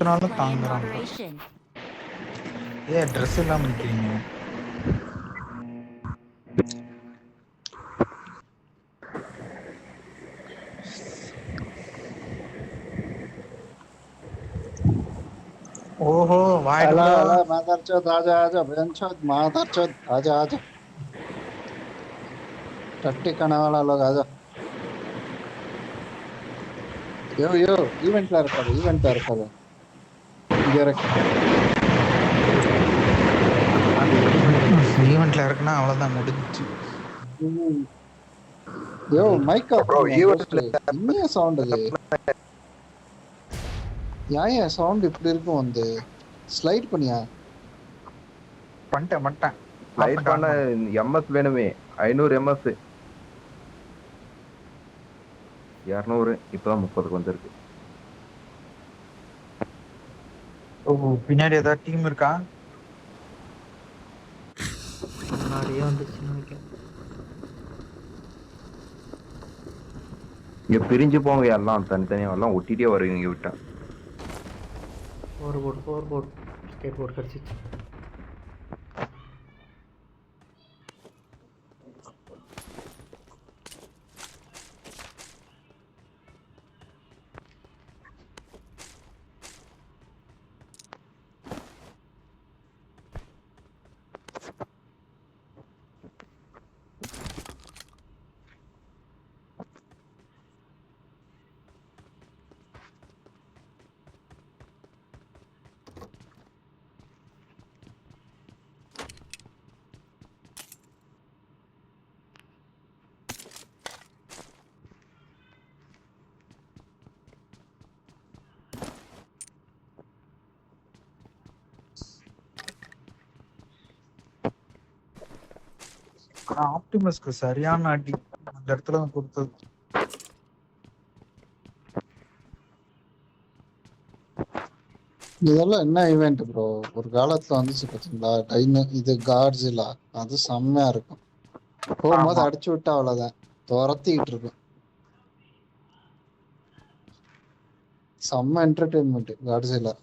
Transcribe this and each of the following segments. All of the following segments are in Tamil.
நாளும் தாங்குறாங்க. ஏன் ட்ரெஸ் இல்லாம நிக்கிறீங்க? ओहो वाइड अला ब्रो अला मादरचोद आजा आजा बेंचोद मादरचोद आजा आजा टट्टी करने वाला लोग आजा यो इवेंट ला रखा இங்க இருக்கு ஈவென்ட்ல இருக்குன்னா அவ்வளவுதான் முடிஞ்சிச்சு. யோ மைக் ஆஃப் ப்ரோ பண்ணியா கோஸ்ட் ஈவென்ட்ல என்ன சவுண்ட் இது ஏன் சவுண்ட் இப்படி இருக்கும் வந்து ஸ்லைட் பண்ணியா பண்ணிட்டேன் லைட் பண்ண எம்எஸ் வேணுமே 500 எம்எஸ் 200 இப்பதான் 30க்கு வந்திருக்கு. பின்னாடி ஏதாவது டீம் இருக்கா? முன்னாடியே வந்துச்சுன்னு நினைக்கிறேன். இங்க பிரிஞ்சு போங்க எல்லாம் தனித்தனியா எல்லாம் ஒட்டிட்டே வருவீங்க இங்க விட்டா. ஃபோர் போர்டு ஸ்கேட் போர்டு கிடச்சிச்சு. ஆப்டிமஸ்க்கு சரியான அடி அந்த இடத்துல கொடுத்தது. இதெல்லாம் என்ன ஈவெண்ட் ப்ரோ ஒரு காலத்துல வந்துச்சு பாத்தீங்களா டைம் இது கார்ஜிலா அது செம்மையா இருக்கும் போகும்போது ஆமா. அடிச்சு விட்டா அவ்வளவுதான் துரத்திக்கிட்டு இருக்கும் செம்ம என்டர்டைன்மெண்ட் கார்ஜிலா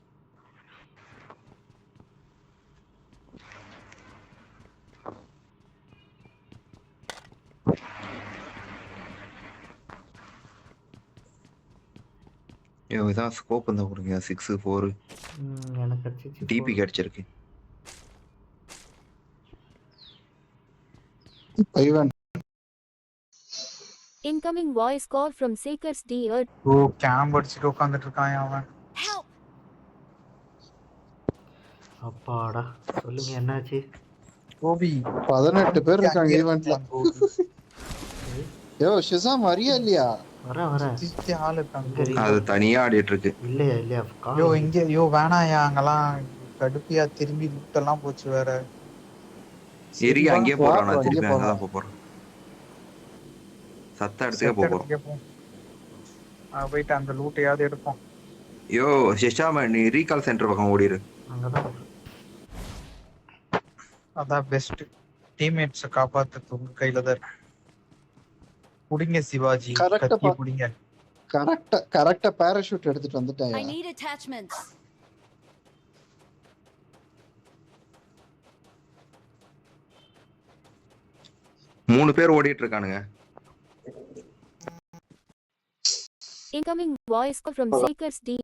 இதான் ஸ்கோப் இருந்தா கொடுங்க 6 4 எனக்கு கிடச்சிச்சு. டிபி கிடைச்சிருக்கு. Event Incoming voice call from Seekers D. ஓ கேம்ப் அடிச்சுட்டு உட்காந்துட்டு இருக்கான் அவன். அப்பாடா சொல்லுங்க என்னாச்சு? கோபி 18 பேர் இருக்காங்க ஈவெண்ட்ல யோ ஷிசாம் வரியா இல்லையா வரேன் ஆள் இருக்காங்க. அது தனியா ஆடிட்டு இருக்கு. இல்லையா யோ இங்க யோ வேணாயா அங்கெல்லாம் கடுப்பியா திரும்பி லூட்டெல்லாம் போச்சு வேற. எரிய அங்கேயே போறான். நான் திருப்பி அங்கே அங்கதான் போறேன். சத்த இடத்துக்கே போறோம். போயிட்டு அந்த லூட்டையாவது எடுப்போம். யோ ஷிஷாம நீ ரீகால் சென்டர் பக்கம் ஓடிரு. அங்கதான் அதான் பெஸ்ட். டீம்மேட்ஸை காப்பாத்துறது உங்க கையில தான் இருக்கு. புடிங்க சிவாஜி கத்தி புடிங்க. கரெக்டா பாராசூட் எடுத்துட்டு வந்துட்டேன். I need attachments. மூணு பேர் ஓடிட்டு இருக்கானுங்க. Incoming voice call from Seekers D.